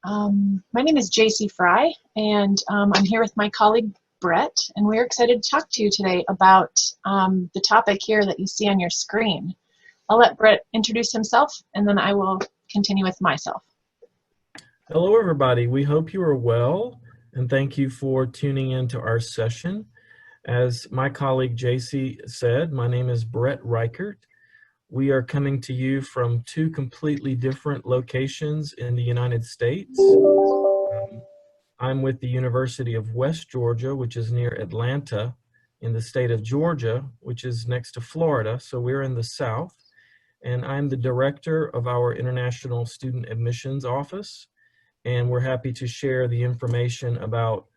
My name is JC Fry, and I'm here with my colleague Brett, and we're excited to talk to you today about the topic here that you see on your screen. I'll let Brett introduce himself, and then I will continue with myself. Hello, everybody. We hope you are well, and thank you for tuning in to our session. As my colleague JC said, my name is Brett Reichert. We are coming to you from two completely different locations in the United States. I'm with the University of West Georgia, which is near Atlanta, in the state of Georgia, which is next to Florida, so we're in the South. And I'm the director of our International Student Admissions Office, and we're happy to share the information about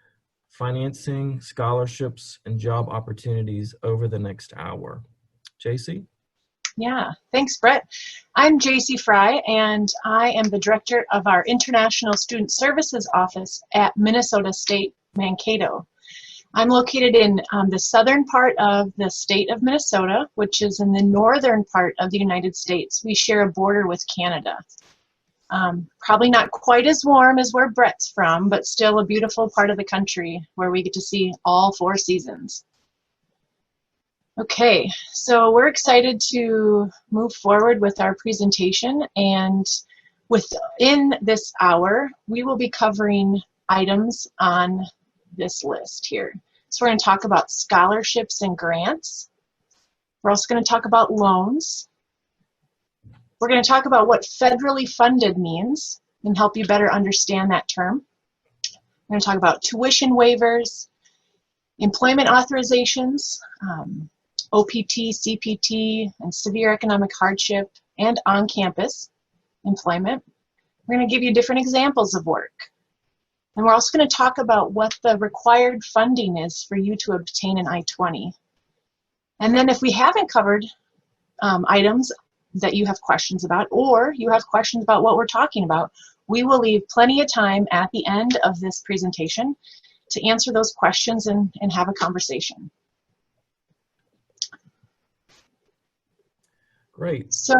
financing, scholarships, and job opportunities over the next hour. JC? Yeah, thanks, Brett. I'm JC Fry, and I am the director of our International Student Services Office at Minnesota State Mankato. I'm located in the southern part of the state of Minnesota, which is in the northern part of the United States. We share a border with Canada. Probably not quite as warm as where Brett's from, but still a beautiful part of the country where we get to see all 4 seasons. Okay, so we're excited to move forward with our presentation, and within this hour, we will be covering items on this list here. So we're going to talk about scholarships and grants. We're also going to talk about loans. We're going to talk about what federally funded means and help you better understand that term. We're going to talk about tuition waivers, employment authorizations, OPT, CPT, and severe economic hardship, and on-campus employment. We're going to give you different examples of work. And we're also going to talk about what the required funding is for you to obtain an I-20. And then if we haven't covered items that you have questions about, or you have questions about what we're talking about, we will leave plenty of time at the end of this presentation to answer those questions and have a conversation. Great. So,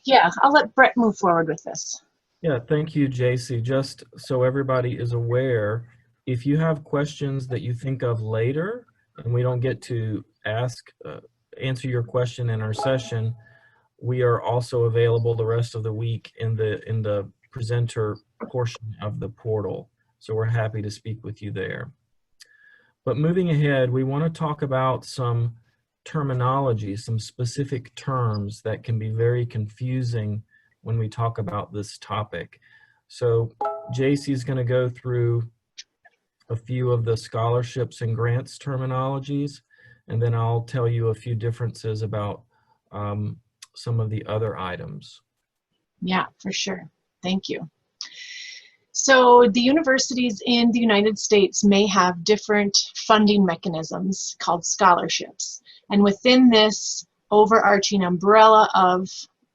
yeah, I'll let Brett move forward with this. Yeah, thank you, JC. Just so everybody is aware, if you have questions that you think of later and we don't get to answer your question in our session, we are also available the rest of the week in the presenter portion of the portal. So we're happy to speak with you there. But moving ahead, we want to talk about some terminology, some specific terms that can be very confusing when we talk about this topic. So JC is going to go through a few of the scholarships and grants terminologies, and then I'll tell you a few differences about some of the other items. Yeah, for sure. Thank you. So the universities in the United States may have different funding mechanisms called scholarships. And within this overarching umbrella of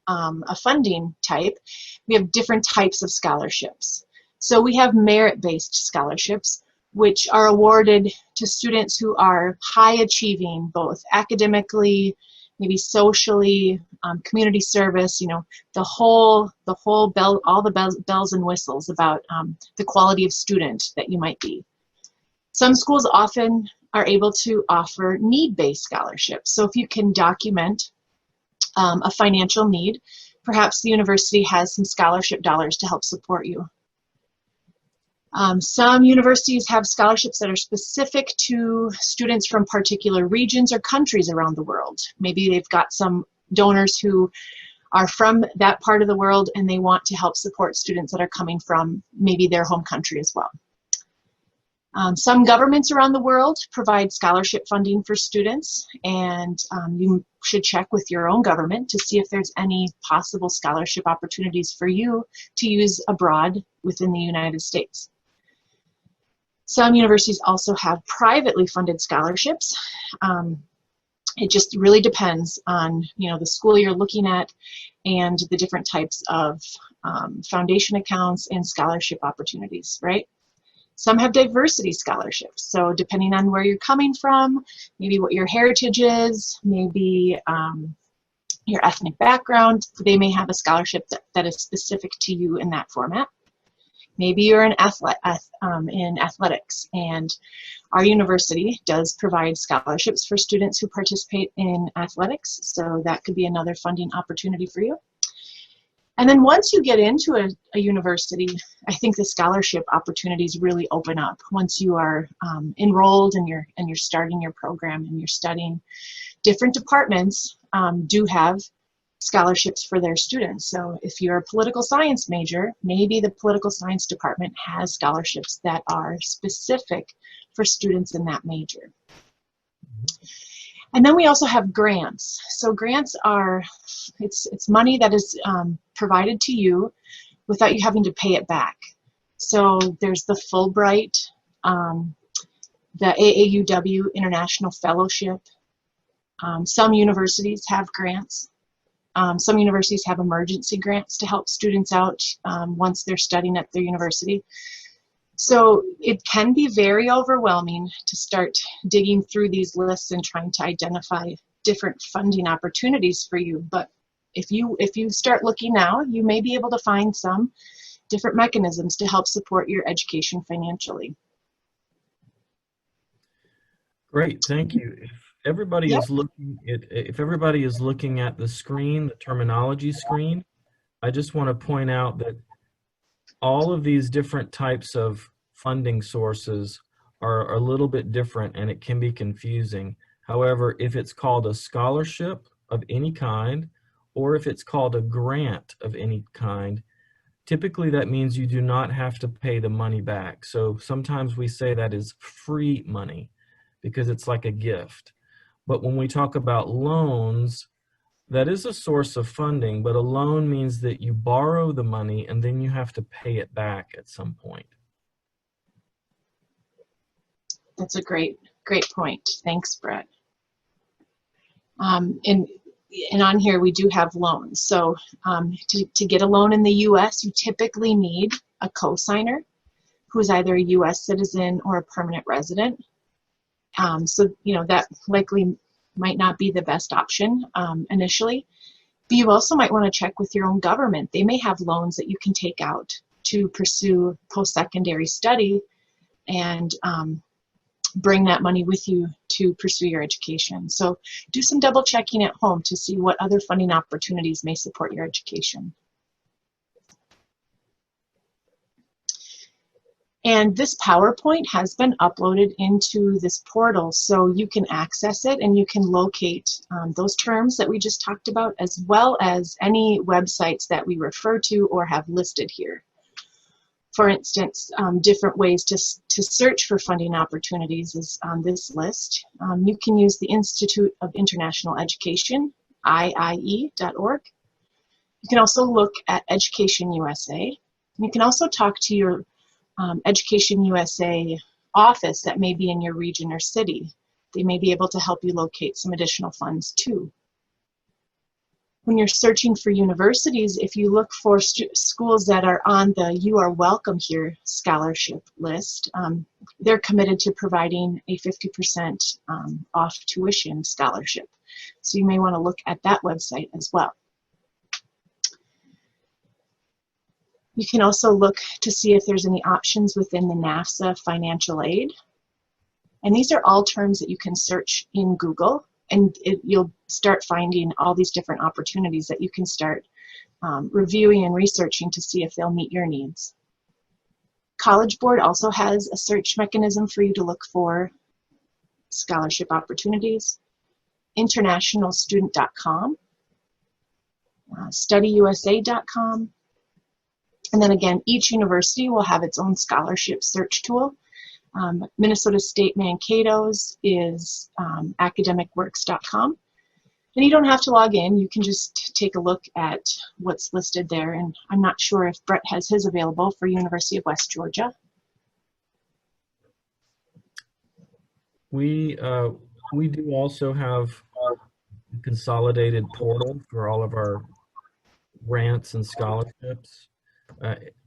a funding type, we have different types of scholarships. So we have merit-based scholarships, which are awarded to students who are high achieving, both academically, maybe socially, community service, you know, all the bells and whistles about the quality of student that you might be. Some schools often are able to offer need-based scholarships. So if you can document a financial need, perhaps the university has some scholarship dollars to help support you. Some universities have scholarships that are specific to students from particular regions or countries around the world. Maybe they've got some donors who are from that part of the world and they want to help support students that are coming from maybe their home country as well. Some governments around the world provide scholarship funding for students, and you should check with your own government to see if there's any possible scholarship opportunities for you to use abroad within the United States. Some universities also have privately funded scholarships. It just really depends on, you know, the school you're looking at and the different types of foundation accounts and scholarship opportunities, right? Some have diversity scholarships. So depending on where you're coming from, maybe what your heritage is, maybe your ethnic background, they may have a scholarship that is specific to you in that format. Maybe you're in athletics, and our university does provide scholarships for students who participate in athletics, so that could be another funding opportunity for you. And then once you get into a university, I think the scholarship opportunities really open up. Once you are enrolled and you're starting your program and you're studying, different departments do have scholarships for their students. So if you're a political science major, maybe the political science department has scholarships that are specific for students in that major. And then we also have grants. So grants are, it's money that is provided to you without you having to pay it back. So there's the Fulbright, the AAUW International Fellowship. Some universities have grants. Some universities have emergency grants to help students out once they're studying at their university. So it can be very overwhelming to start digging through these lists and trying to identify different funding opportunities for you. But if you start looking now, you may be able to find some different mechanisms to help support your education financially. Great, thank you. If everybody Yep. if everybody is looking at the screen, the terminology screen, I just want to point out that all of these different types of funding sources are a little bit different and it can be confusing. However, if it's called a scholarship of any kind, or if it's called a grant of any kind, typically that means you do not have to pay the money back. So sometimes we say that is free money because it's like a gift. But when we talk about loans, that is a source of funding, but a loan means that you borrow the money and then you have to pay it back at some point. That's a great point. Thanks, Brett. And on here we do have loans. So to get a loan in the U.S., you typically need a co-signer who's either a U.S. citizen or a permanent resident. So that likely might not be the best option initially. But you also might want to check with your own government. They may have loans that you can take out to pursue post-secondary study and bring that money with you to pursue your education. So do some double checking at home to see what other funding opportunities may support your education. And this PowerPoint has been uploaded into this portal, so you can access it and you can locate those terms that we just talked about, as well as any websites that we refer to or have listed here. For instance, different ways to search for funding opportunities is on this list. You can use the Institute of International Education, IIE.org. You can also look at Education USA. You can also talk to your Education USA office that may be in your region or city. They may be able to help you locate some additional funds too. When you're searching for universities, if you look for schools that are on the You Are Welcome Here scholarship list, they're committed to providing a 50% off tuition scholarship. So you may want to look at that website as well. You can also look to see if there's any options within the NAFSA financial aid. And these are all terms that you can search in Google, and you'll start finding all these different opportunities that you can start reviewing and researching to see if they'll meet your needs. College Board also has a search mechanism for you to look for scholarship opportunities. Internationalstudent.com, studyusa.com. And then again, each university will have its own scholarship search tool. Minnesota State Mankato's is academicworks.com. And you don't have to log in. You can just take a look at what's listed there. And I'm not sure if Brett has his available for University of West Georgia. We do also have a consolidated portal for all of our grants and scholarships.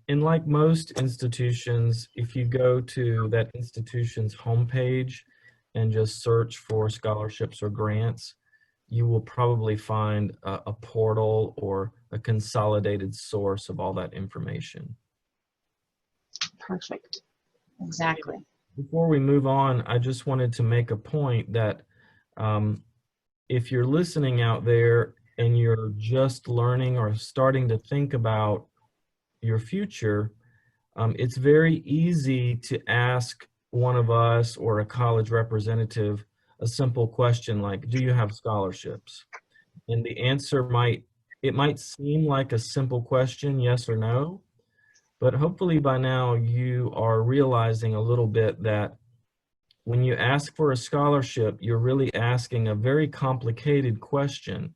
And like most institutions, if you go to that institution's homepage and just search for scholarships or grants, you will probably find a portal or a consolidated source of all that information. Perfect. Exactly. Before we move on, I just wanted to make a point that if you're listening out there and you're just learning or starting to think about your future, it's very easy to ask one of us or a college representative a simple question like, do you have scholarships? And the answer might seem like a simple question, yes or no, but hopefully by now you are realizing a little bit that when you ask for a scholarship, you're really asking a very complicated question.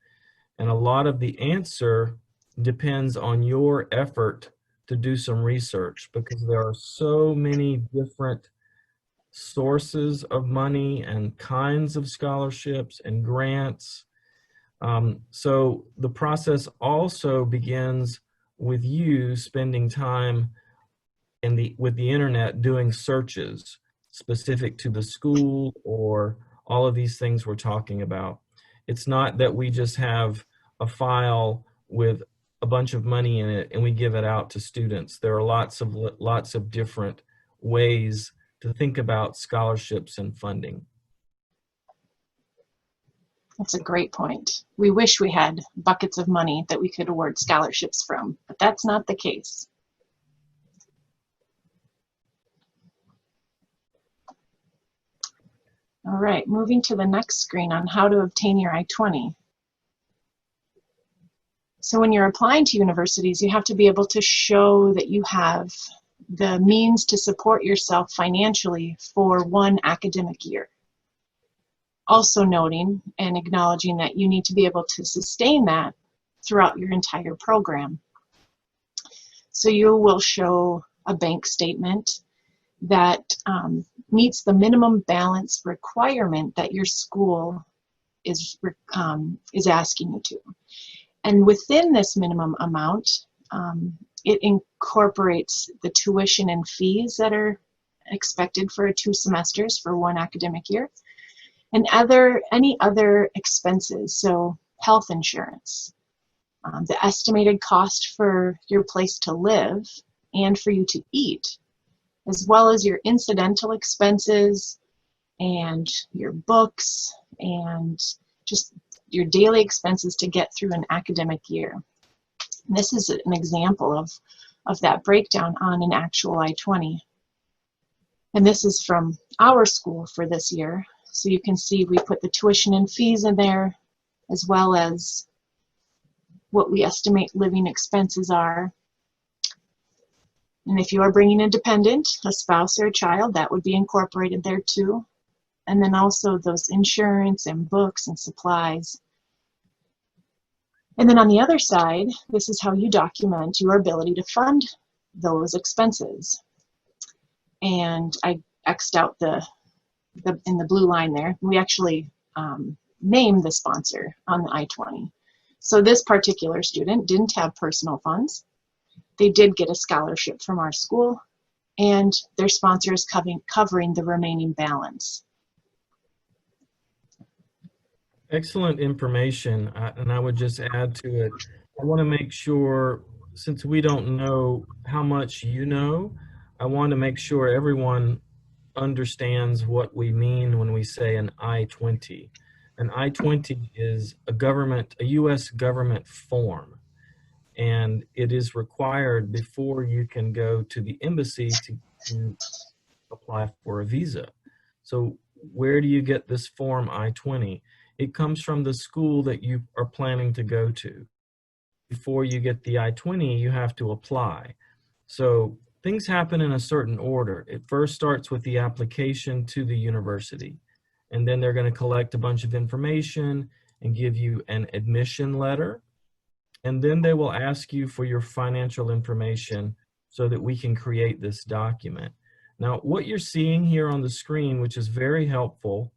And a lot of the answer depends on your effort to do some research, because there are so many different sources of money and kinds of scholarships and grants. So the process also begins with you spending time with the internet doing searches specific to the school or all of these things we're talking about. It's not that we just have a file with a bunch of money in it and we give it out to students. There are lots of different ways to think about scholarships and funding. That's a great point. We wish we had buckets of money that we could award scholarships from, but that's not the case. All right, moving to the next screen on how to obtain your I-20. So when you're applying to universities, you have to be able to show that you have the means to support yourself financially for one academic year. Also noting and acknowledging that you need to be able to sustain that throughout your entire program. So you will show a bank statement that meets the minimum balance requirement that your school is asking you to. And within this minimum amount, it incorporates the tuition and fees that are expected for 2 semesters for one academic year, and any other expenses, so health insurance, the estimated cost for your place to live and for you to eat, as well as your incidental expenses and your books and just your daily expenses to get through an academic year. And this is an example of that breakdown on an actual I-20. And this is from our school for this year. So you can see we put the tuition and fees in there, as well as what we estimate living expenses are. And if you are bringing a dependent, a spouse or a child, that would be incorporated there too. And then also those insurance and books and supplies. And then on the other side, this is how you document your ability to fund those expenses. And I X'd out in the blue line there. We actually named the sponsor on the I-20. So this particular student didn't have personal funds. They did get a scholarship from our school, and their sponsor is covering the remaining balance. Excellent information, and I would just add to it, I want to make sure, since we don't know how much you know, I want to make sure everyone understands what we mean when we say an I-20. An I-20 is a U.S. government form, and it is required before you can go to the embassy to apply for a visa. So where do you get this form I-20? It comes from the school that you are planning to go to. Before you get the I-20, you have to apply. So things happen in a certain order. It first starts with the application to the university, and then they're going to collect a bunch of information and give you an admission letter. And then they will ask you for your financial information so that we can create this document. Now, what you're seeing here on the screen, which is very helpful,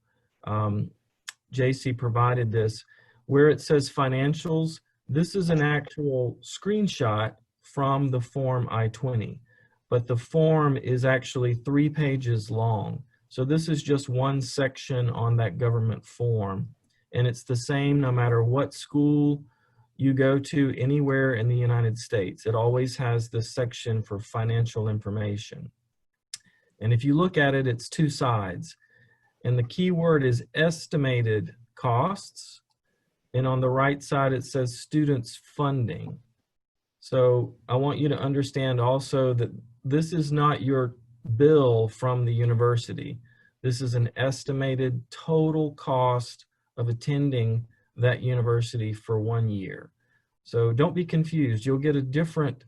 JC provided this, where it says financials, this is an actual screenshot from the form I-20, but the form is actually 3 pages long. So this is just one section on that government form, and it's the same no matter what school you go to anywhere in the United States. It always has this section for financial information. And if you look at it, it's two sides. And the key word is estimated costs. And on the right side, it says students funding. So I want you to understand also that this is not your bill from the university. This is an estimated total cost of attending that university for 1 year. So don't be confused. You'll get a different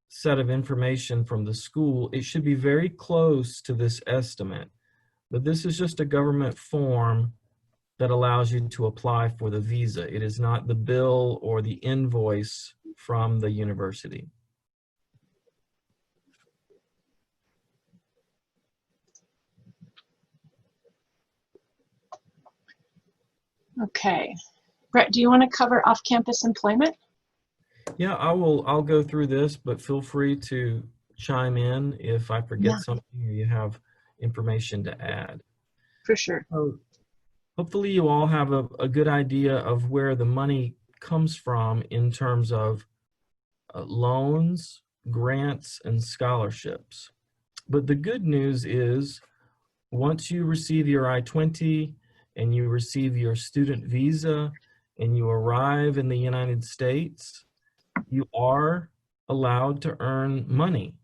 set of information from the school. It should be very close to this estimate, but this is just a government form that allows you to apply for the visa. It is not the bill or the invoice from the university. Okay. Brett, do you want to cover off-campus employment? Yeah, I'll go through this, but feel free to chime in if I forget something or you have information to add. For sure. So hopefully you all have a good idea of where the money comes from in terms of loans, grants, and scholarships. But the good news is once you receive your I-20 and you receive your student visa and you arrive in the United States, you are allowed to earn money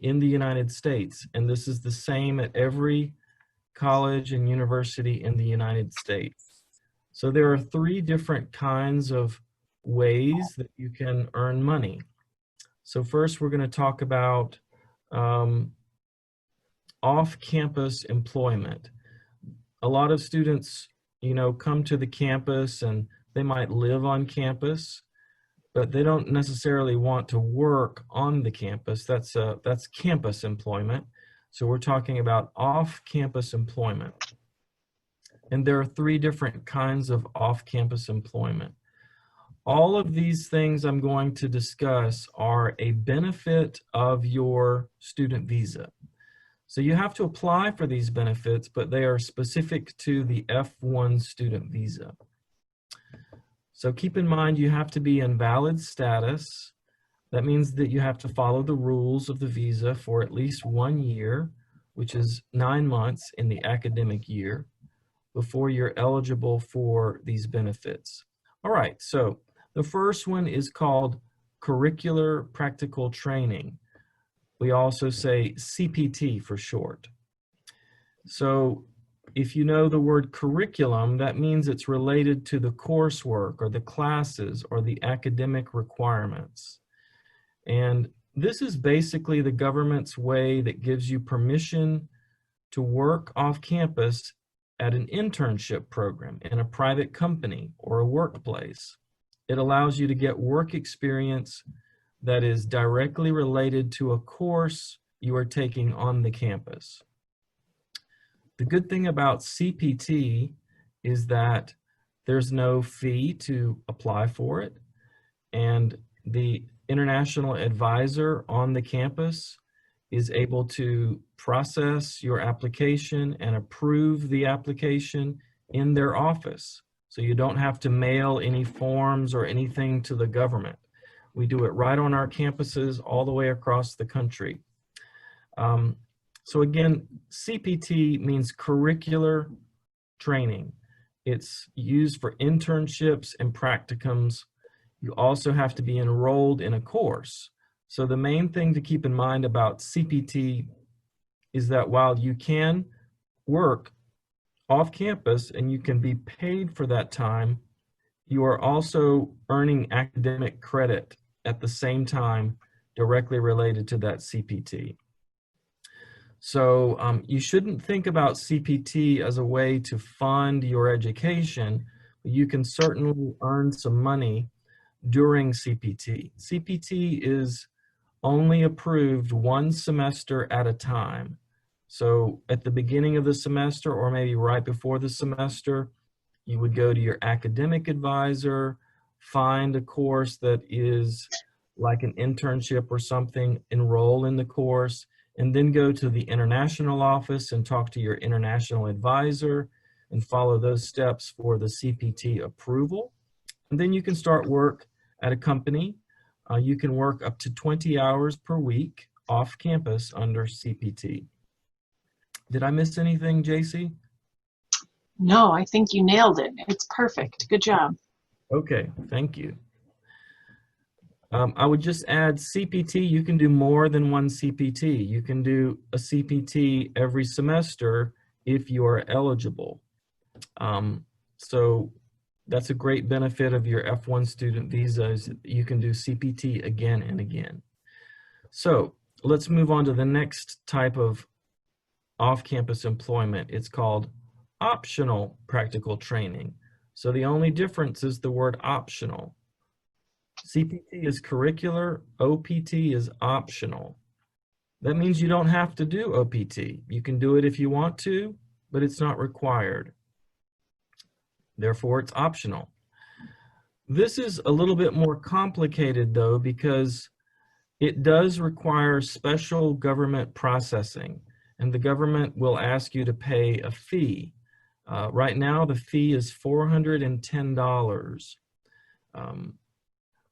in the United States. And this is the same at every college and university in the United States. So there are 3 different kinds of ways that you can earn money. So first we're going to talk about off-campus employment. A lot of students, come to the campus and they might live on campus, but they don't necessarily want to work on the campus. That's campus employment. So we're talking about off-campus employment. And there are 3 different kinds of off-campus employment. All of these things I'm going to discuss are a benefit of your student visa. So you have to apply for these benefits, but they are specific to the F1 student visa. So keep in mind you have to be in valid status. That means that you have to follow the rules of the visa for at least 1 year, which is 9 months in the academic year, before you're eligible for these benefits. All right, so the first one is called curricular practical training. We also say CPT for short. So if you know the word curriculum, that means it's related to the coursework or the classes or the academic requirements. And this is basically the government's way that gives you permission to work off campus at an internship program in a private company or a workplace. It allows you to get work experience that is directly related to a course you are taking on the campus. The good thing about CPT is that there's no fee to apply for it, and the international advisor on the campus is able to process your application and approve the application in their office. So you don't have to mail any forms or anything to the government. We do it right on our campuses all the way across the country. So again, CPT means curricular training. It's used for internships and practicums. You also have to be enrolled in a course. So the main thing to keep in mind about CPT is that while you can work off campus and you can be paid for that time, you are also earning academic credit at the same time directly related to that CPT. So you shouldn't think about CPT as a way to fund your education, but you can certainly earn some money during CPT. CPT is only approved 1 semester at a time. So at the beginning of the semester or maybe right before the semester, you would go to your academic advisor, find a course that is like an internship or something, enroll in the course, and then go to the international office and talk to your international advisor and follow those steps for the CPT approval. And then you can start work at a company. You can work up to 20 hours per week off campus under CPT. Did I miss anything, JC? No, I think you nailed it. It's perfect. Good job. Okay, thank you. I would just add CPT. You can do more than one CPT. You can do a CPT every semester if you are eligible. So that's a great benefit of your F1 student visa is you can do CPT again and again. So let's move on to the next type of off-campus employment. It's called optional practical training. So the only difference is the word optional. CPT is curricular, OPT is optional. That means you don't have to do OPT. You can do it if you want to, but it's not required. Therefore, it's optional. This is a little bit more complicated though, because it does require special government processing, and the government will ask you to pay a fee. Right now, the fee is $410.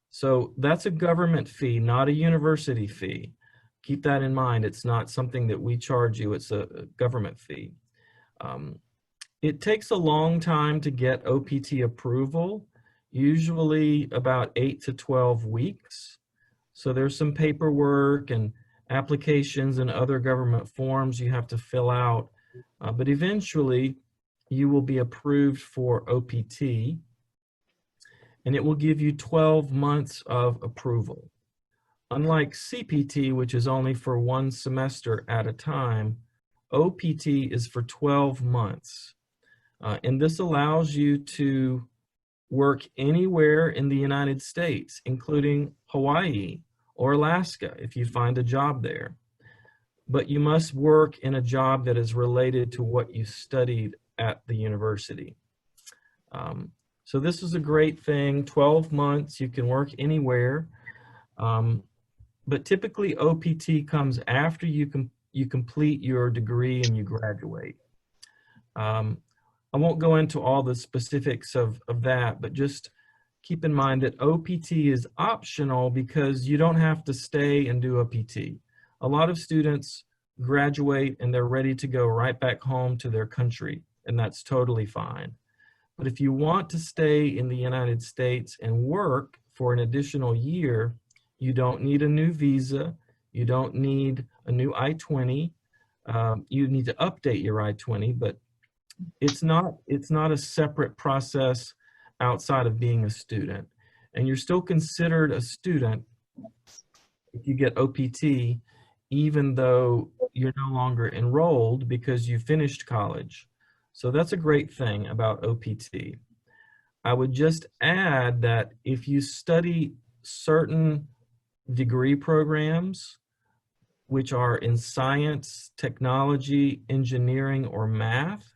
So that's a government fee, not a university fee. Keep that in mind. It's not something that we charge you. It's a government fee. It takes a long time to get OPT approval, usually about 8 to 12 weeks. So there's some paperwork and applications and other government forms you have to fill out. But eventually, you will be approved for OPT, and it will give you 12 months of approval. Unlike CPT, which is only for one semester at a time, OPT is for 12 months. And this allows you to work anywhere in the United States, including Hawaii or Alaska, if you find a job there. But you must work in a job that is related to what you studied at the university. So this is a great thing, 12 months, you can work anywhere. But typically OPT comes after you complete your degree and you graduate. I won't go into all the specifics of that, but just keep in mind that OPT is optional because you don't have to stay and do OPT. A lot of students graduate and they're ready to go right back home to their country, and that's totally fine. But if you want to stay in the United States and work for an additional year, you don't need a new visa, you don't need a new I-20, you need to update your I-20, but it's not a separate process outside of being a student. And you're still considered a student if you get OPT, even though you're no longer enrolled because you finished college. So that's a great thing about OPT. I would just add that if you study certain degree programs, which are in science, technology, engineering, or math,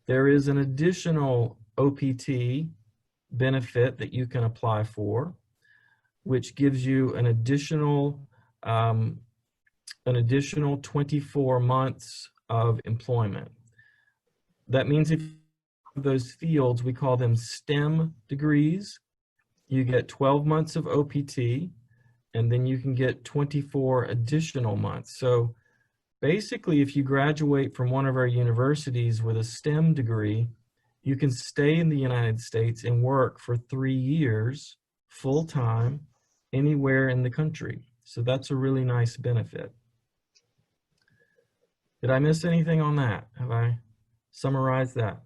there is an additional OPT benefit that you can apply for, which gives you an additional 24 months of employment. That means if those fields, we call them STEM degrees, you get 12 months of OPT, and then you can get 24 additional months. So basically, if you graduate from one of our universities with a STEM degree, you can stay in the United States and work for 3 years full-time anywhere in the country. So that's a really nice benefit. Did I miss anything on that? Have I summarized that?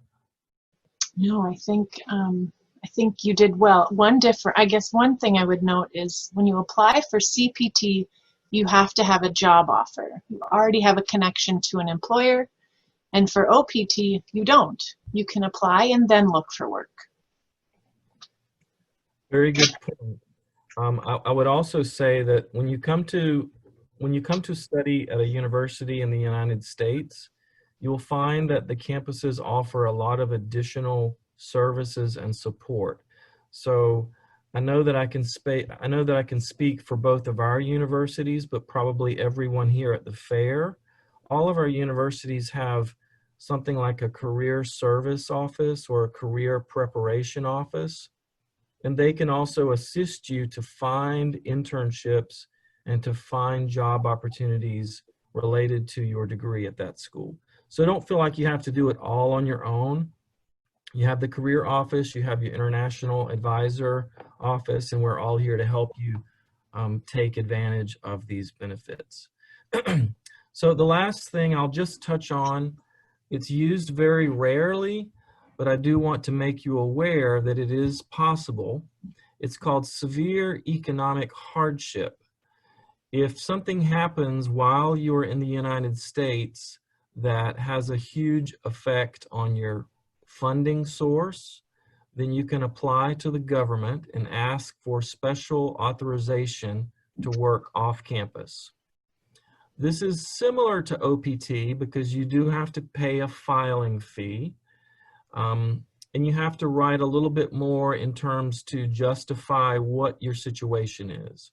No, I think you did well. I guess one thing I would note is when you apply for CPT, you have to have a job offer. You already have a connection to an employer, and for OPT, you don't. You can apply and then look for work. Very good point. I would also say that when you come to study at a university in the United States, you'll find that the campuses offer a lot of additional services and support. So I know that I can speak for both of our universities, but probably everyone here at the fair. All of our universities have something like a career service office or a career preparation office, and they can also assist you to find internships and to find job opportunities related to your degree at that school. So don't feel like you have to do it all on your own. You have the career office, you have your international advisor office, and we're all here to help you take advantage of these benefits. So the last thing I'll just touch on, it's used very rarely, but I do want to make you aware that it is possible. It's called severe economic hardship. If something happens while you're in the United States that has a huge effect on your funding source, then you can apply to the government and ask for special authorization to work off campus. This is similar to OPT because you do have to pay a filing fee, and you have to write a little bit more in terms to justify what your situation is.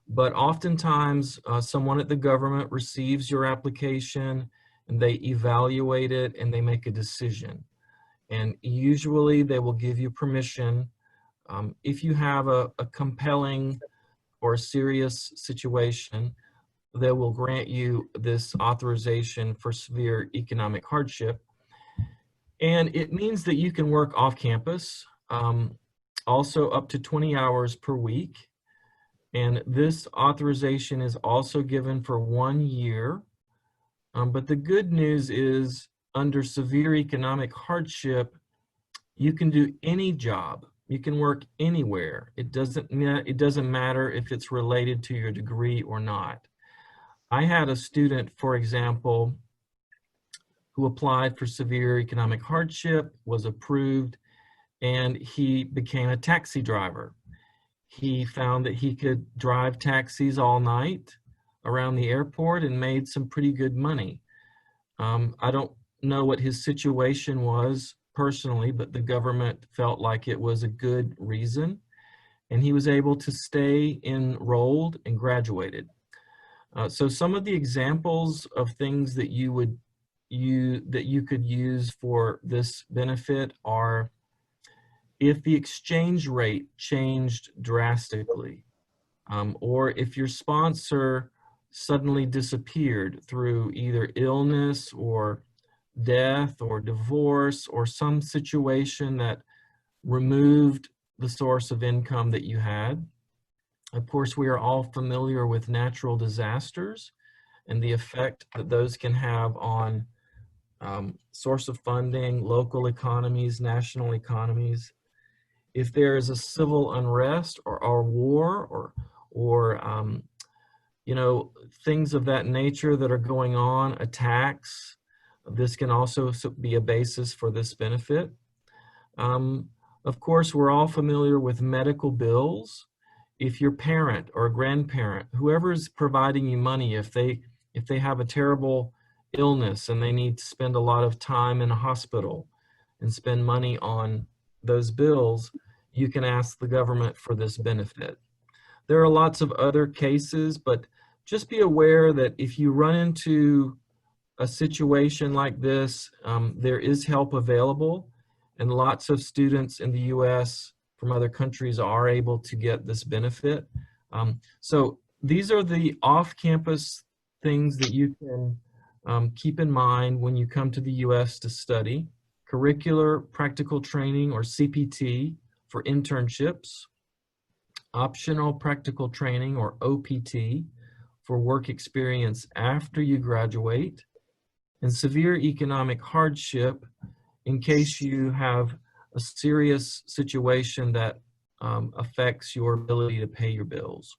But oftentimes, someone at the government receives your application and they evaluate it and they make a decision. And usually they will give you permission if you have a compelling or a serious situation. They will grant you this authorization for severe economic hardship. And it means that you can work off campus, also up to 20 hours per week. And this authorization is also given for 1 year. But the good news is under severe economic hardship, you can do any job. You can work anywhere. It doesn't matter if it's related to your degree or not. I had a student, for example, who applied for severe economic hardship, was approved, and he became a taxi driver. He found that he could drive taxis all night around the airport and made some pretty good money. I don't know what his situation was personally, but the government felt like it was a good reason, and he was able to stay enrolled and graduated. So some of the examples of things that you could use for this benefit are if the exchange rate changed drastically, or if your sponsor suddenly disappeared through either illness or death or divorce or some situation that removed the source of income that you had. Of course, we are all familiar with natural disasters and the effect that those can have on source of funding, local economies, national economies. If there is a civil unrest or war or you know, things of that nature that are going on, attacks, this can also be a basis for this benefit. Of course, we're all familiar with medical bills. If your parent or grandparent, whoever is providing you money, if they have a terrible illness and they need to spend a lot of time in a hospital and spend money on those bills, you can ask the government for this benefit. There are lots of other cases, but just be aware that if you run into a situation like this, there is help available, and lots of students in the US from other countries are able to get this benefit. So these are the off-campus things that you can keep in mind when you come to the US to study. Curricular practical training, or CPT, for internships. Optional practical training, or OPT, for work experience after you graduate. And severe economic hardship in case you have a serious situation that affects your ability to pay your bills.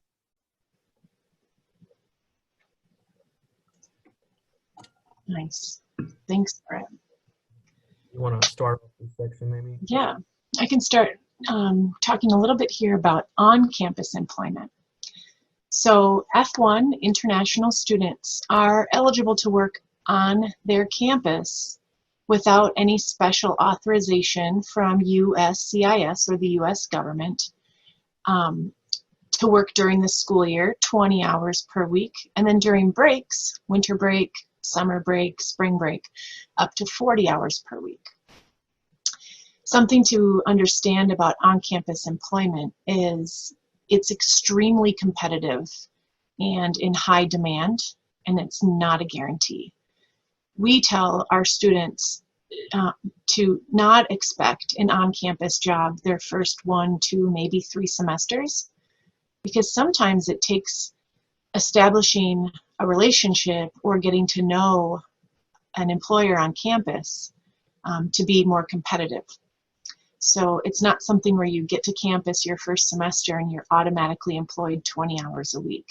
Nice. Thanks, Brett. You want to start with this section maybe? Yeah, I can start talking a little bit here about on-campus employment. So F1 international students are eligible to work on their campus without any special authorization from USCIS, or the US government, to work during the school year, 20 hours per week, and then during breaks, winter break, summer break, spring break, up to 40 hours per week. Something to understand about on-campus employment is it's extremely competitive and in high demand. and it's not a guarantee. We tell our students to not expect an on-campus job their first 1, 2, maybe 3 semesters, because sometimes it takes establishing a relationship or getting to know an employer on campus to be more competitive. So it's not something where you get to campus your first semester and you're automatically employed 20 hours a week.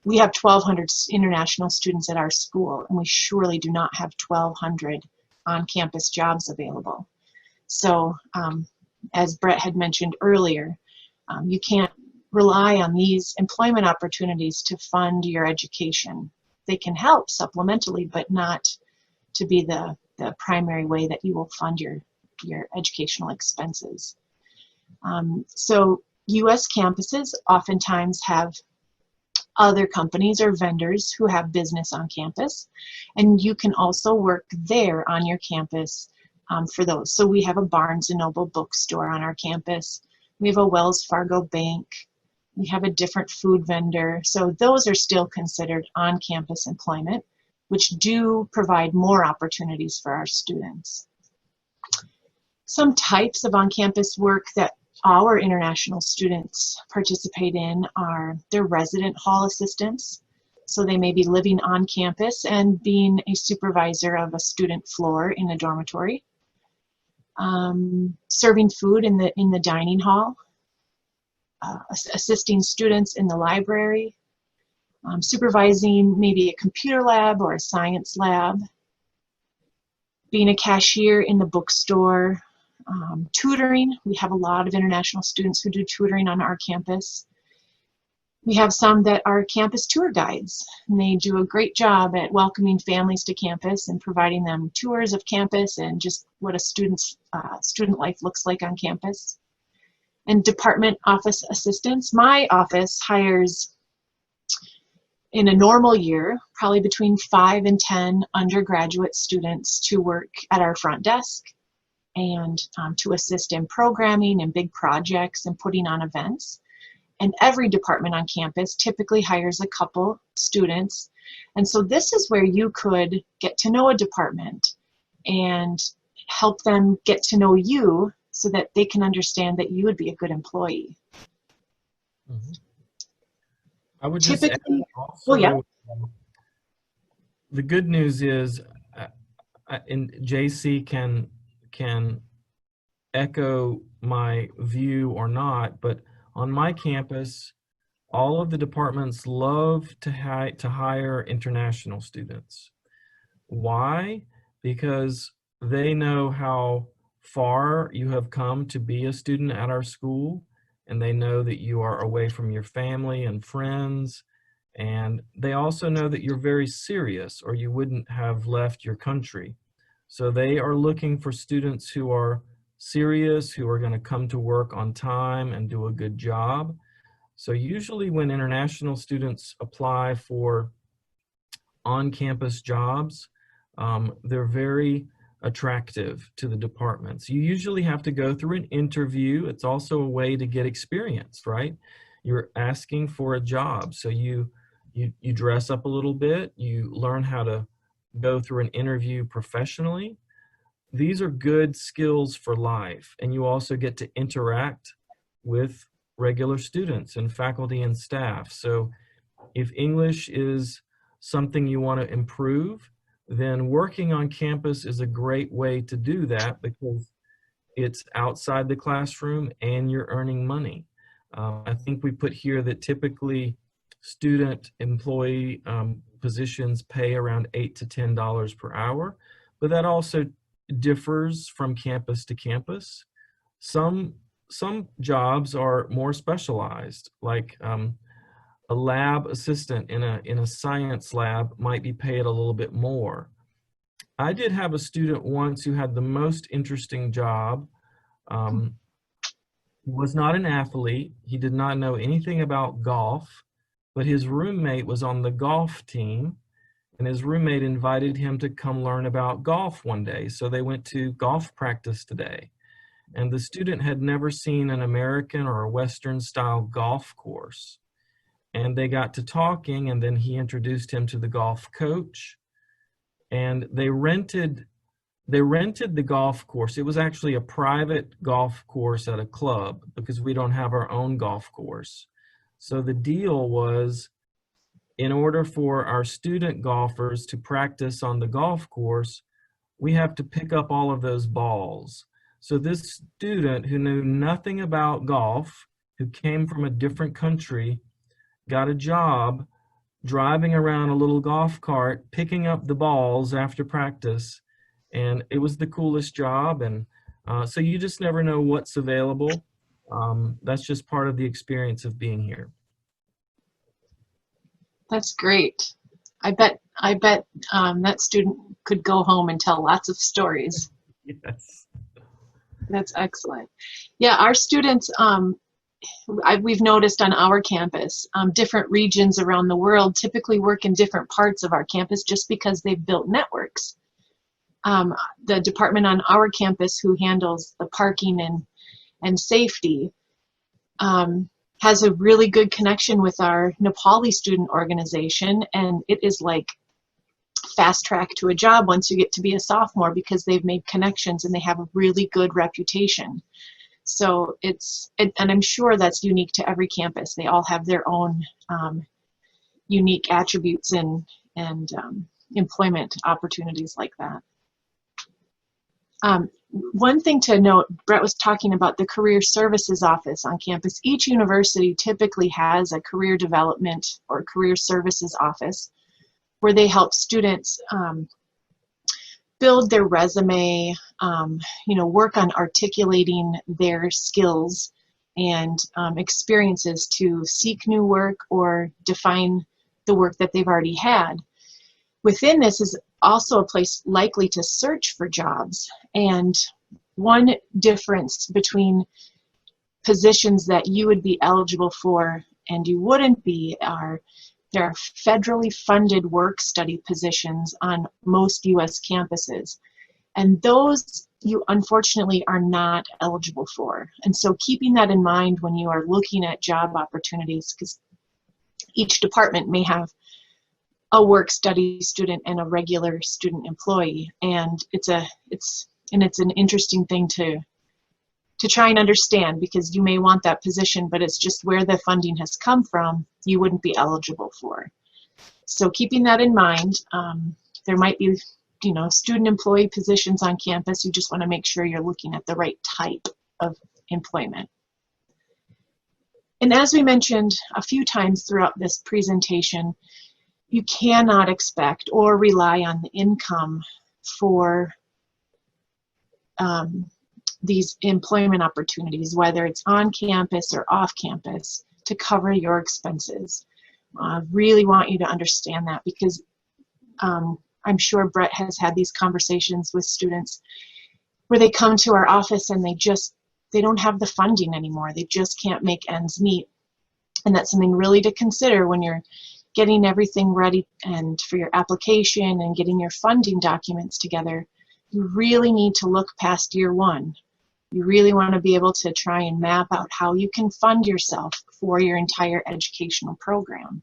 We have 1,200 international students at our school, and we surely do not have 1,200 on-campus jobs available. So as Brett had mentioned earlier, you can't rely on these employment opportunities to fund your education. They can help supplementally, but not to be the primary way that you will fund your educational expenses. So U.S. campuses oftentimes have other companies or vendors who have business on campus, and you can also work there on your campus for those. So we have a Barnes & Noble bookstore on our campus. We have a Wells Fargo bank. We have a different food vendor. So those are still considered on-campus employment, which do provide more opportunities for our students. Some types of on-campus work that our international students participate in are their resident hall assistants. So they may be living on campus and being a supervisor of a student floor in a dormitory. Serving food in the dining hall. Assisting students in the library. Supervising maybe a computer lab or a science lab. Being a cashier in the bookstore. Tutoring. We have a lot of international students who do tutoring on our campus. We have some that are campus tour guides, and they do a great job at welcoming families to campus and providing them tours of campus and just what a student's student life looks like on campus. And department office assistants. My office hires, in a normal year, probably between 5 and 10 undergraduate students to work at our front desk and to assist in programming and big projects and putting on events. And every department on campus typically hires a couple students. And so this is where you could get to know a department and help them get to know you so that they can understand that you would be a good employee. Mm-hmm. I would just add also, well, yeah. The good news is, and JC can echo my view or not, but on my campus, all of the departments love to hire international students. Why? Because they know how far you have come to be a student at our school, and they know that you are away from your family and friends, and they also know that you're very serious or you wouldn't have left your country. So they are looking for students who are serious, who are going to come to work on time and do a good job. So usually when international students apply for on-campus jobs, they're very attractive to the departments. You usually have to go through an interview. It's also a way to get experience, right? You're asking for a job. So you dress up a little bit, you learn how to go through an interview professionally. These are good skills for life. And you also get to interact with regular students and faculty and staff. So if English is something you want to improve, then working on campus is a great way to do that because it's outside the classroom and you're earning money. I think we put here that typically student employee positions pay around $8 to $10 per hour, but that also differs from campus to campus. Some jobs are more specialized, like a lab assistant in a science lab might be paid a little bit more. I did have a student once who had the most interesting job. He was not an athlete. He did not know anything about golf, but his roommate was on the golf team, and his roommate invited him to come learn about golf one day. So they went to golf practice today. And the student had never seen an American or a Western style golf course. and they got to talking, and then he introduced him to the golf coach, and they rented the golf course. It was actually a private golf course at a club because we don't have our own golf course. So the deal was, in order for our student golfers to practice on the golf course, we have to pick up all of those balls. So this student who knew nothing about golf, who came from a different country, got a job driving around a little golf cart, picking up the balls after practice. And it was the coolest job. And so you just never know what's available. That's just part of the experience of being here. That's great. I bet that student could go home and tell lots of stories. Yes. That's excellent. Yeah, our students, we've noticed on our campus, different regions around the world typically work in different parts of our campus just because they've built networks. The department on our campus who handles the parking and safety has a really good connection with our Nepali student organization, and it is like fast track to a job once you get to be a sophomore because they've made connections and they have a really good reputation. So and I'm sure that's unique to every campus. They all have their own unique attributes and employment opportunities like that. One thing to note, Brett was talking about the Career Services Office on campus. Each university typically has a career development or career services office where they help students build their resume, work on articulating their skills and experiences to seek new work or define the work that they've already had. Within this is also a place likely to search for jobs. And one difference between positions that you would be eligible for and you wouldn't be there are federally funded work study positions on most U.S. campuses. And those you unfortunately are not eligible for. And so keeping that in mind when you are looking at job opportunities, because each department may have a work study student and a regular student employee, and it's an interesting thing to try and understand, because you may want that position, but it's just where the funding has come from, you wouldn't be eligible for. So keeping that in mind, there might be student employee positions on campus. You just want to make sure you're looking at the right type of employment. And as we mentioned a few times throughout this presentation, you cannot expect or rely on the income for these employment opportunities, whether it's on campus or off campus, to cover your expenses. I really want you to understand that, because I'm sure Brett has had these conversations with students where they come to our office and they don't have the funding anymore. They just can't make ends meet. And that's something really to consider when you're getting everything ready and for your application and getting your funding documents together. You really need to look past year one. You really want to be able to try and map out how you can fund yourself for your entire educational program.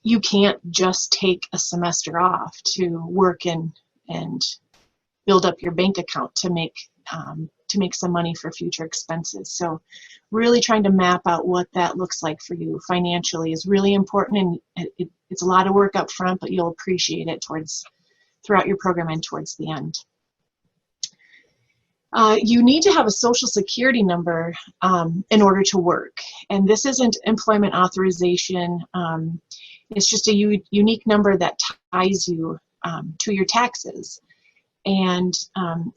You can't just take a semester off to work and build up your bank account to make some money for future expenses. So really trying to map out what that looks like for you financially is really important, and it's a lot of work up front, but you'll appreciate it throughout your program and towards the end. You need to have a social security number in order to work, and this isn't employment authorization. It's just a unique number that ties you to your taxes. And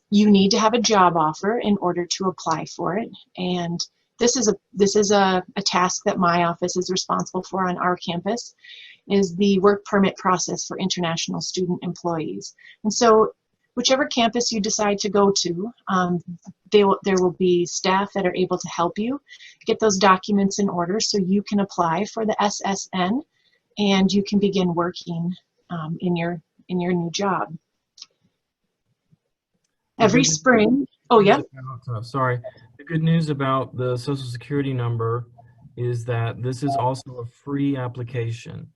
you need to have a job offer in order to apply for it. And this is a task that my office is responsible for on our campus, is the work permit process for international student employees. And so whichever campus you decide to go to, there will be staff that are able to help you get those documents in order so you can apply for the SSN and you can begin working in your new job. Every spring, oh yeah. Sorry. The good news about the Social Security number is that this is also a free application.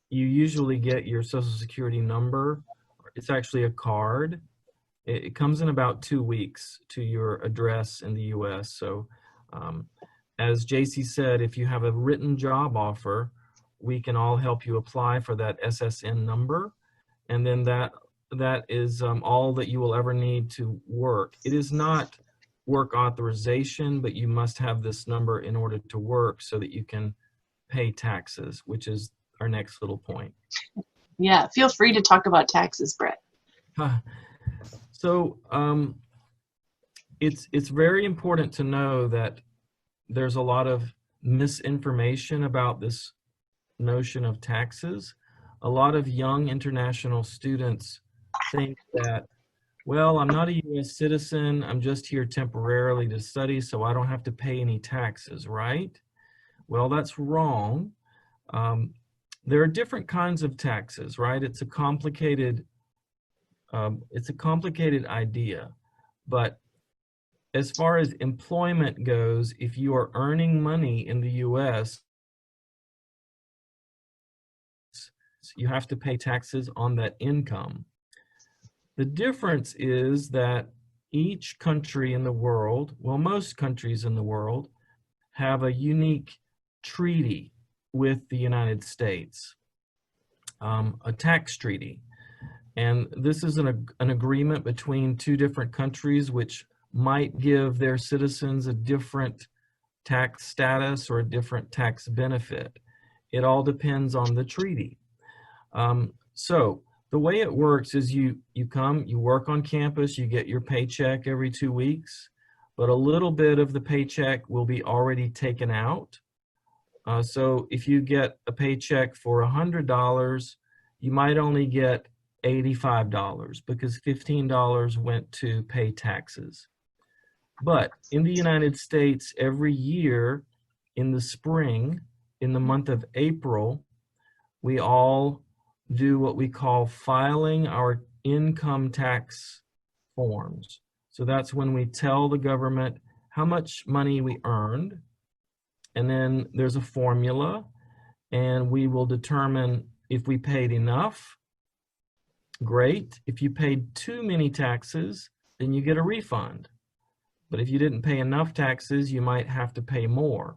You usually get your Social Security number. It's actually a card. It comes in about 2 weeks to your address in the US. So as JC said, if you have a written job offer, we can all help you apply for that SSN number. And then that is all that you will ever need to work. It is not work authorization, but you must have this number in order to work so that you can pay taxes, which is our next little point. Yeah, feel free to talk about taxes, Brett. So it's very important to know that there's a lot of misinformation about this notion of taxes. A lot of young international students think that, well, I'm not a US citizen, I'm just here temporarily to study, so I don't have to pay any taxes, right? Well, that's wrong. There are different kinds of taxes, right? It's a complicated idea, but as far as employment goes, if you are earning money in the US, you have to pay taxes on that income. The difference is that each country in the world, well, most countries in the world, have a unique treaty with the United States, a tax treaty. And this is an agreement between two different countries which might give their citizens a different tax status or a different tax benefit. It all depends on the treaty. So the way it works is you come, you work on campus, you get your paycheck every 2 weeks, but a little bit of the paycheck will be already taken out. So if you get a paycheck for $100, you might only get $85 because $15 went to pay taxes. But in the United States, every year in the spring, in the month of April, we all do what we call filing our income tax forms. So that's when we tell the government how much money we earned, and then there's a formula, and we will determine if we paid enough. Great. If you paid too many taxes, then you get a refund. But if you didn't pay enough taxes, you might have to pay more.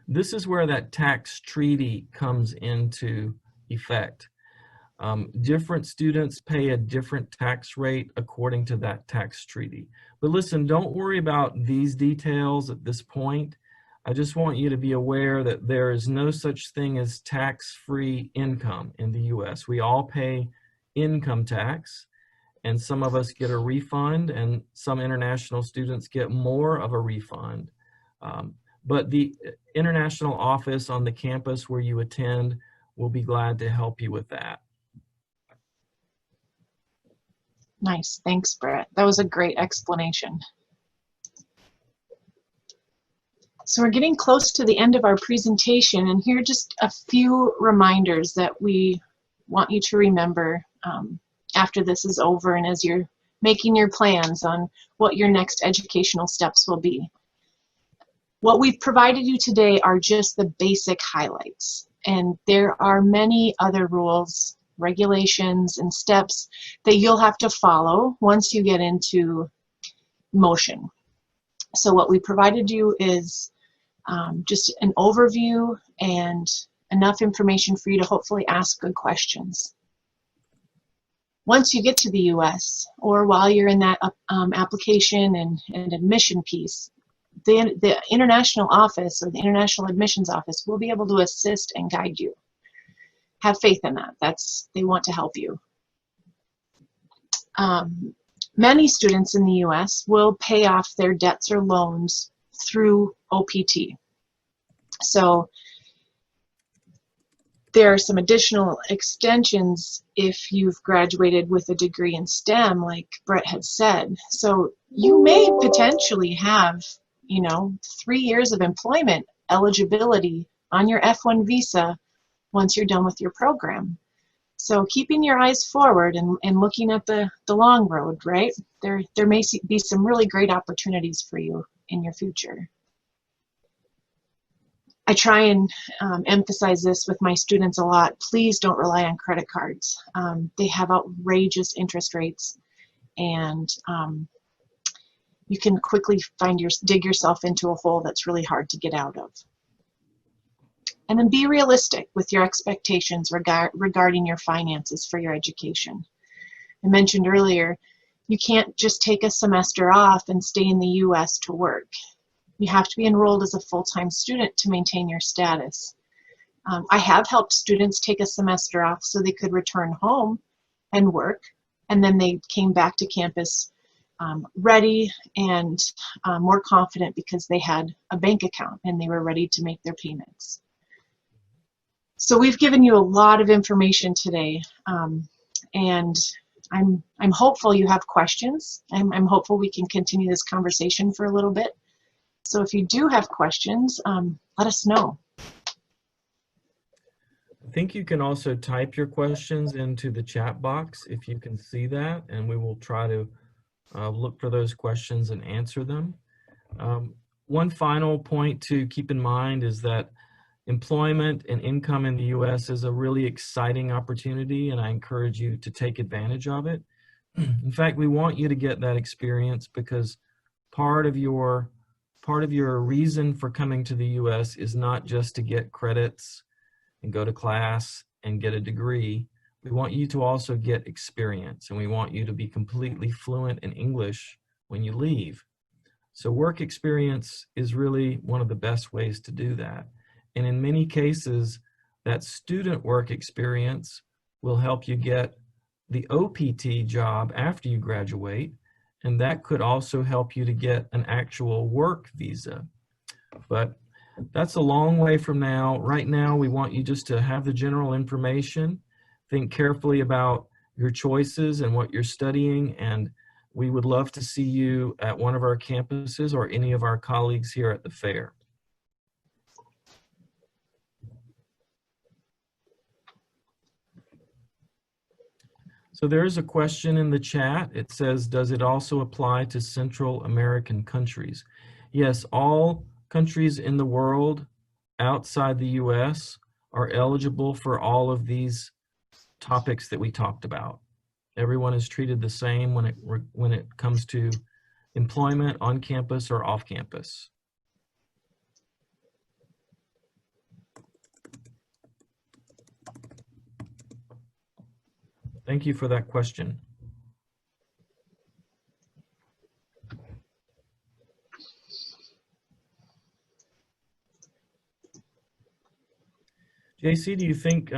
This is where that tax treaty comes into effect. Different students pay a different tax rate according to that tax treaty. But listen, don't worry about these details at this point. I just want you to be aware that there is no such thing as tax-free income in the US. We all pay income tax, and some of us get a refund, and some international students get more of a refund. But the international office on the campus where you attend will be glad to help you with that. Nice, thanks, Brett. That was a great explanation. So we're getting close to the end of our presentation, and here are just a few reminders that we want you to remember after this is over and as you're making your plans on what your next educational steps will be. What we've provided you today are just the basic highlights, and there are many other rules, regulations, and steps that you'll have to follow once you get into motion. So what we provided you is just an overview and enough information for you to hopefully ask good questions. Once you get to the US, or while you're in that application and admission piece, the international office or the international admissions office will be able to assist and guide you. Have faith in that. They want to help you. Many students in the US will pay off their debts or loans through OPT. So there are some additional extensions if you've graduated with a degree in STEM, like Brett had said. So you may potentially have, 3 years of employment eligibility on your F1 visa once you're done with your program. So keeping your eyes forward and looking at the long road, right? There may be some really great opportunities for you in your future. I try and emphasize this with my students a lot. Please don't rely on credit cards. They have outrageous interest rates, and you can quickly dig yourself into a hole that's really hard to get out of. And then be realistic with your expectations regarding your finances for your education. I mentioned earlier, you can't just take a semester off and stay in the US to work. You have to be enrolled as a full-time student to maintain your status. I have helped students take a semester off so they could return home and work, and then they came back to campus ready and more confident because they had a bank account and they were ready to make their payments. So we've given you a lot of information today, and I'm hopeful you have questions. I'm hopeful we can continue this conversation for a little bit. So if you do have questions, let us know. I think you can also type your questions into the chat box if you can see that, and we will try to look for those questions and answer them. One final point to keep in mind is that employment and income in the U.S. is a really exciting opportunity, and I encourage you to take advantage of it. In fact, we want you to get that experience because part of your reason for coming to the U.S. is not just to get credits and go to class and get a degree. We want you to also get experience, and we want you to be completely fluent in English when you leave. So work experience is really one of the best ways to do that. And in many cases, that student work experience will help you get the OPT job after you graduate, and that could also help you to get an actual work visa. But that's a long way from now. Right now, we want you just to have the general information, think carefully about your choices and what you're studying, and we would love to see you at one of our campuses or any of our colleagues here at the fair. So there is a question in the chat. It says, does it also apply to Central American countries? Yes, all countries in the world outside the US are eligible for all of these topics that we talked about. Everyone is treated the same when it comes to employment on campus or off campus. Thank you for that question. JC, do you think,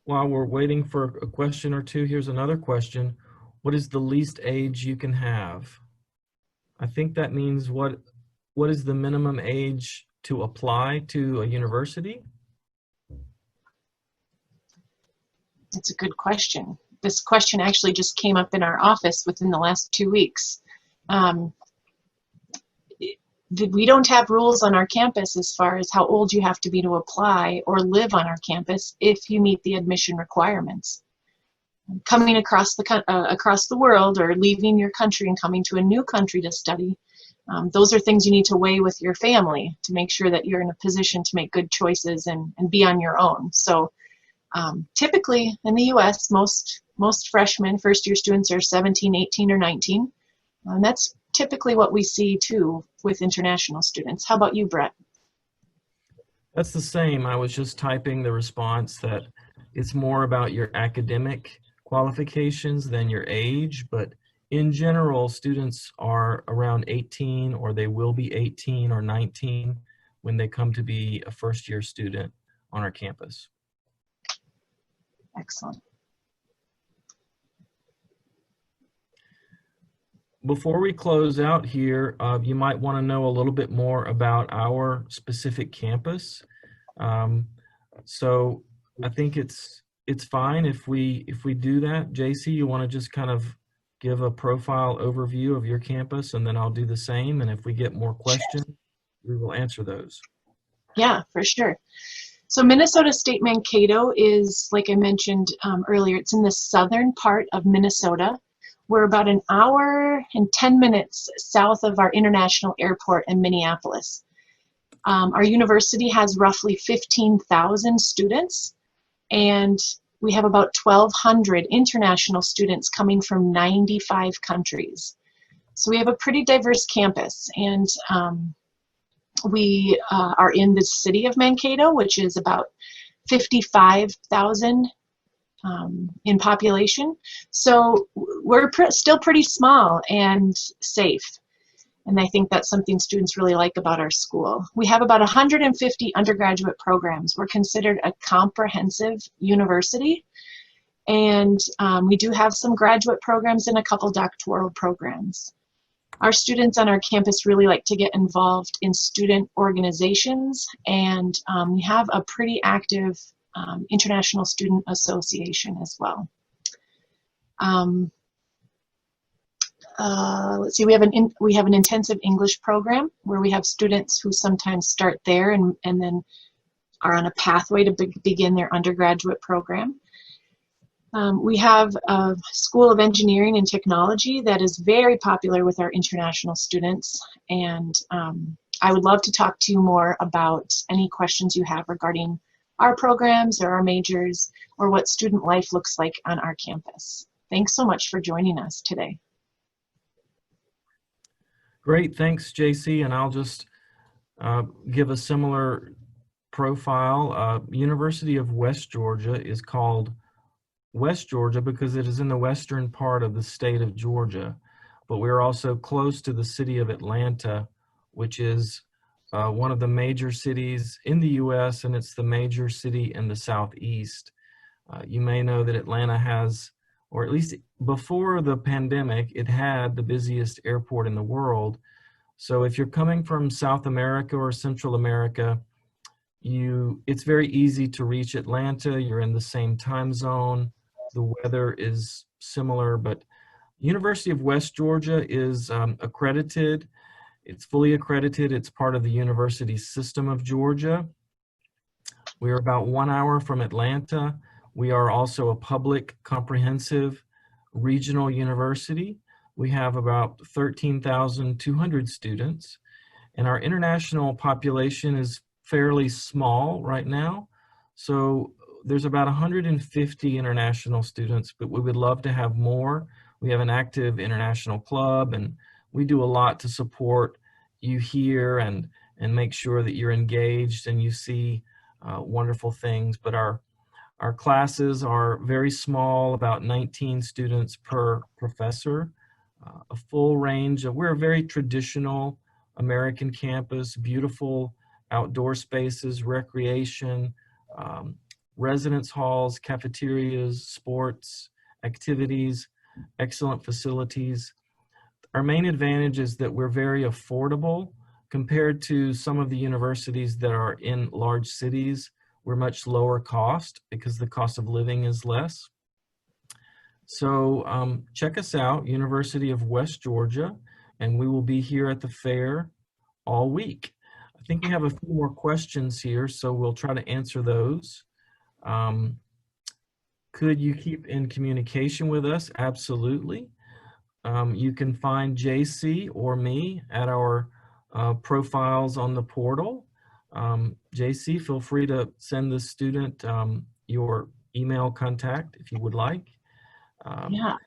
while we're waiting for a question or two, here's another question. What is the least age you can have? I think that means what is the minimum age to apply to a university? It's a good question. This question actually just came up in our office within the last 2 weeks. We don't have rules on our campus as far as how old you have to be to apply or live on our campus if you meet the admission requirements. Coming across the world or leaving your country and coming to a new country to study, those are things you need to weigh with your family to make sure that you're in a position to make good choices and be on your own. So typically in the US, most freshmen, first-year students are 17, 18, or 19. And that's typically what we see too with international students. How about you, Brett? That's the same. I was just typing the response that it's more about your academic qualifications than your age, but in general, students are around 18 or they will be 18 or 19 when they come to be a first-year student on our campus. Excellent. Before we close out here, you might want to know a little bit more about our specific campus. So I think it's fine if we do that. JC, you want to just kind of give a profile overview of your campus, and then I'll do the same. And if we get more questions, we will answer those. Yeah, for sure. So Minnesota State Mankato is, like I mentioned earlier, it's in the southern part of Minnesota. We're about an hour and 10 minutes south of our international airport in Minneapolis. Our university has roughly 15,000 students, and we have about 1,200 international students coming from 95 countries. So we have a pretty diverse campus, and we are in the city of Mankato, which is about 55,000 in population. So we're still pretty small and safe. And I think that's something students really like about our school. We have about 150 undergraduate programs. We're considered a comprehensive university. And we do have some graduate programs and a couple doctoral programs. Our students on our campus really like to get involved in student organizations, and we have a pretty active International Student Association as well. Let's see, we have an intensive English program where we have students who sometimes start there and then are on a pathway to begin their undergraduate program. We have a School of Engineering and Technology that is very popular with our international students, and I would love to talk to you more about any questions you have regarding our programs or our majors or what student life looks like on our campus. Thanks so much for joining us today. Great, thanks, JC. And I'll just give a similar profile. University of West Georgia is called West Georgia because it is in the western part of the state of Georgia, but we're also close to the city of Atlanta, which is one of the major cities in the U.S., and it's the major city in the Southeast. You may know that Atlanta has, or at least before the pandemic, it had the busiest airport in the world. So if you're coming from South America or Central America, it's very easy to reach Atlanta. You're in the same time zone. The weather is similar, but University of West Georgia is accredited. It's fully accredited. It's part of the university system of Georgia. We're about 1 hour from Atlanta. We are also a public, comprehensive regional university. We have about 13,200 students, and our international population is fairly small right now. So there's about 150 international students, but we would love to have more. We have an active international club, and we do a lot to support you here and make sure that you're engaged and you see wonderful things. But our classes are very small, about 19 students per professor, a full range of, we're a very traditional American campus, beautiful outdoor spaces, recreation, residence halls, cafeterias, sports, activities, excellent facilities. Our main advantage is that we're very affordable compared to some of the universities that are in large cities. We're much lower cost because the cost of living is less. So check us out, University of West Georgia, and we will be here at the fair all week. I think we have a few more questions here, so we'll try to answer those. Could you keep in communication with us? Absolutely. You can find JC or me at our profiles on the portal. JC, feel free to send the student your email contact if you would like. Yeah.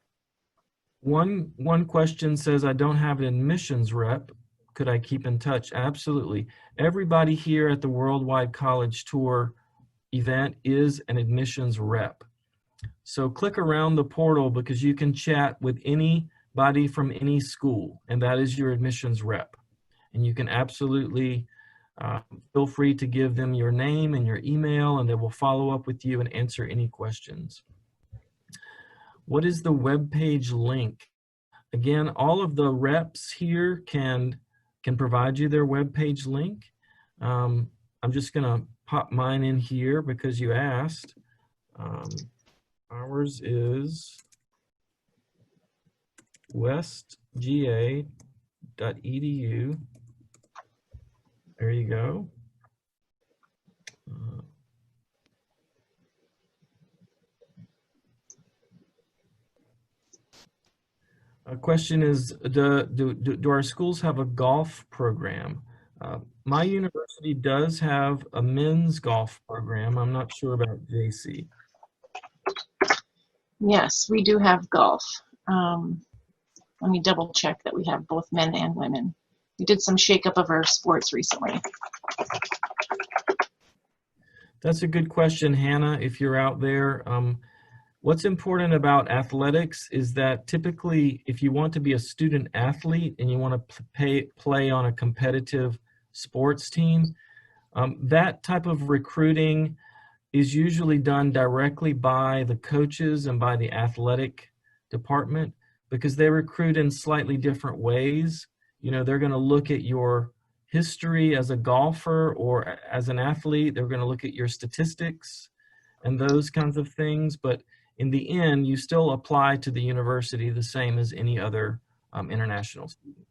One question says, I don't have an admissions rep. Could I keep in touch? Absolutely. Everybody here at the Worldwide College Tour event is an admissions rep. So click around the portal because you can chat with anybody from any school, and that is your admissions rep. And you can absolutely feel free to give them your name and your email, and they will follow up with you and answer any questions. What is the web page link? Again, all of the reps here can provide you their web page link. I'm just gonna pop mine in here because you asked. Ours is westga.edu. There you go. A question is, do our schools have a golf program? My university does have a men's golf program. I'm not sure about JC. Yes, we do have golf. Let me double check that we have both men and women. We did some shakeup of our sports recently. That's a good question, Hannah, if you're out there. What's important about athletics is that typically if you want to be a student athlete and you want to play on a competitive sports team, that type of recruiting is usually done directly by the coaches and by the athletic department because they recruit in slightly different ways. You know, they're going to look at your history as a golfer or as an athlete. They're going to look at your statistics and those kinds of things. But in the end, you still apply to the university the same as any other international student.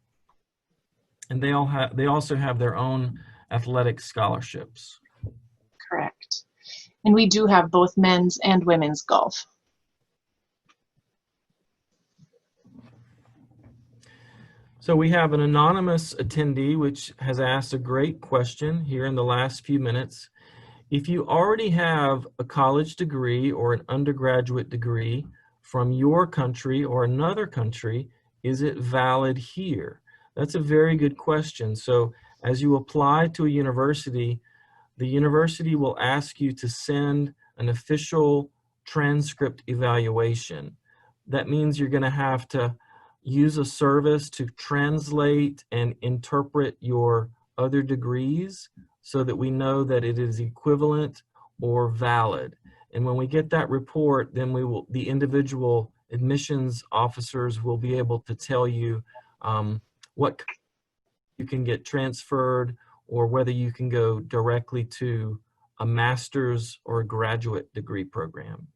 And they also have their own athletic scholarships. Correct. And we do have both men's and women's golf. So we have an anonymous attendee which has asked a great question here in the last few minutes. If you already have a college degree or an undergraduate degree from your country or another country, is it valid here? That's a very good question. So as you apply to a university, the university will ask you to send an official transcript evaluation. That means you're going to have to use a service to translate and interpret your other degrees so that we know that it is equivalent or valid. And when we get that report, then the individual admissions officers will be able to tell you what you can get transferred or whether you can go directly to a master's or a graduate degree program.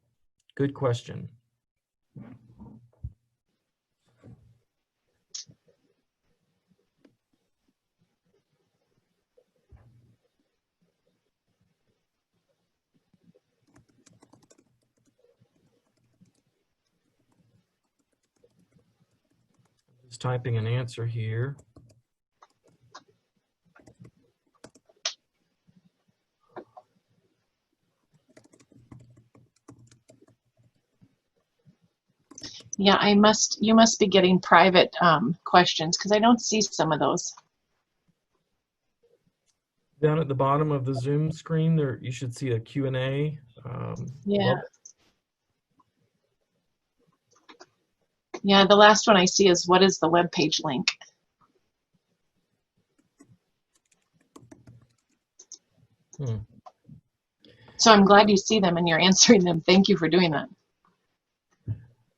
Good question. Just typing an answer here. Yeah, you must be getting private questions because I don't see some of those. Down at the bottom of the Zoom screen, there you should see a Q&A. Yeah. Yeah, the last one I see is what is the web page link? So I'm glad you see them and you're answering them. Thank you for doing that.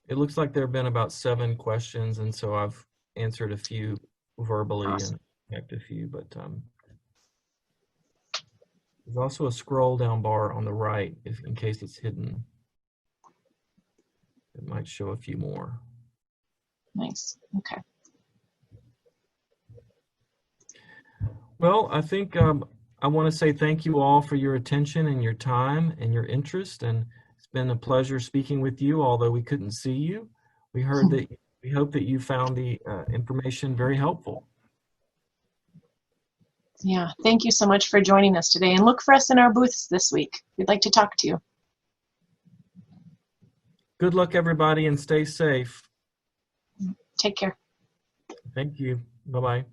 It looks like there have been about 7 questions, and so I've answered a few verbally Awesome. and checked a few, but there's also a scroll down bar on the right in case it's hidden. It might show a few more. Nice. Okay. Well, I think I want to say thank you all for your attention and your time and your interest, and it's been a pleasure speaking with you, although we couldn't see you. We hope that you found the information very helpful. Yeah, thank you so much for joining us today, and look for us in our booths this week. We'd like to talk to you. Good luck, everybody, and stay safe. Take care. Thank you. Bye-bye.